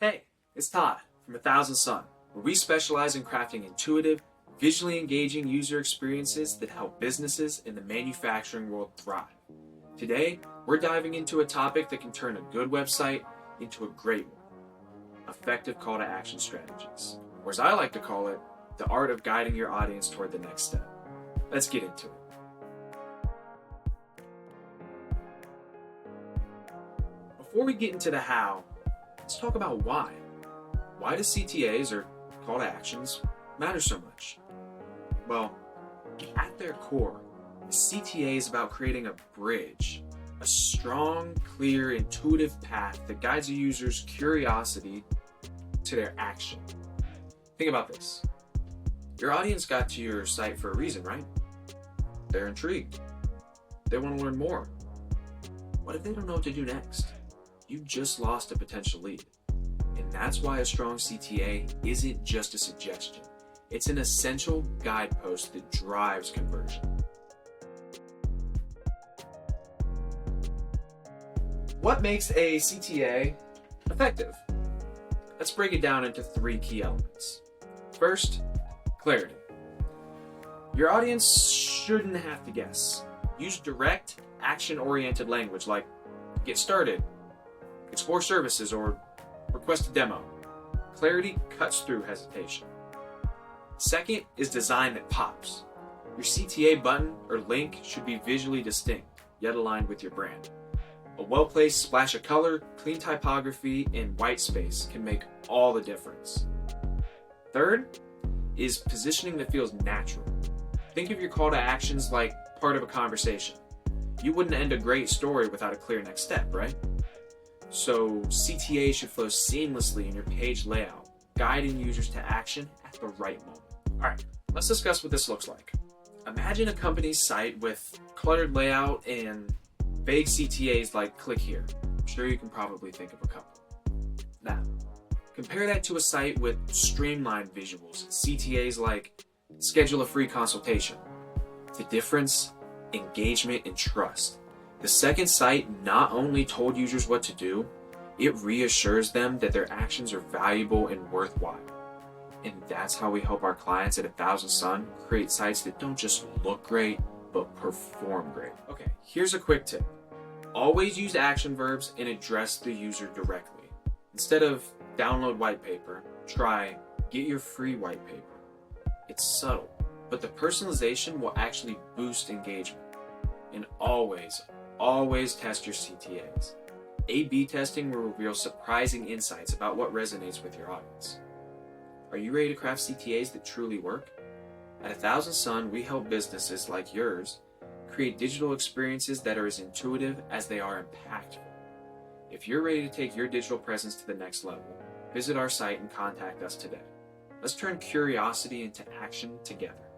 Hey, it's Todd from 1000 Sun, where we specialize in crafting intuitive, visually engaging user experiences that help businesses in the manufacturing world thrive. Today, we're diving into a topic that can turn a good website into a great one: effective call to action strategies, or as I like to call it, the art of guiding your audience toward the next step. Let's get into it. Before we get into the how, let's talk about why. Why do CTAs, or call to actions, matter so much? Well, at their core, the CTA is about creating a bridge, a strong, clear, intuitive path that guides a user's curiosity to their action. Think about this. Your audience got to your site for a reason, right? They're intrigued. They want to learn more. What if they don't know what to do next? You just lost a potential lead. And that's why a strong CTA isn't just a suggestion. It's an essential guidepost that drives conversion. What makes a CTA effective? Let's break it down into 3 key elements. First, clarity. Your audience shouldn't have to guess. Use direct, action-oriented language like get started, explore services, or request a demo. Clarity cuts through hesitation. Second is design that pops. Your CTA button or link should be visually distinct, yet aligned with your brand. A well-placed splash of color, clean typography, and white space can make all the difference. Third is positioning that feels natural. Think of your call to actions like part of a conversation. You wouldn't end a great story without a clear next step, right? So CTA should flow seamlessly in your page layout, guiding users to action at the right moment. All right, let's discuss what this looks like. Imagine a company's site with cluttered layout and vague CTAs like click here. I'm sure you can probably think of a couple. Now, compare that to a site with streamlined visuals, CTAs like schedule a free consultation. The difference? Engagement and trust. The second site not only told users what to do, it reassures them that their actions are valuable and worthwhile. And that's how we help our clients at 1000 Sun create sites that don't just look great, but perform great. Okay, here's a quick tip. Always use action verbs and address the user directly. Instead of download white paper, try get your free white paper. It's subtle, but the personalization will actually boost engagement. And always test your CTAs. A/B testing will reveal surprising insights about what resonates with your audience. Are you ready to craft CTAs that truly work? At 1000 Sun, we help businesses like yours create digital experiences that are as intuitive as they are impactful. If you're ready to take your digital presence to the next level, visit our site and contact us today. Let's turn curiosity into action together.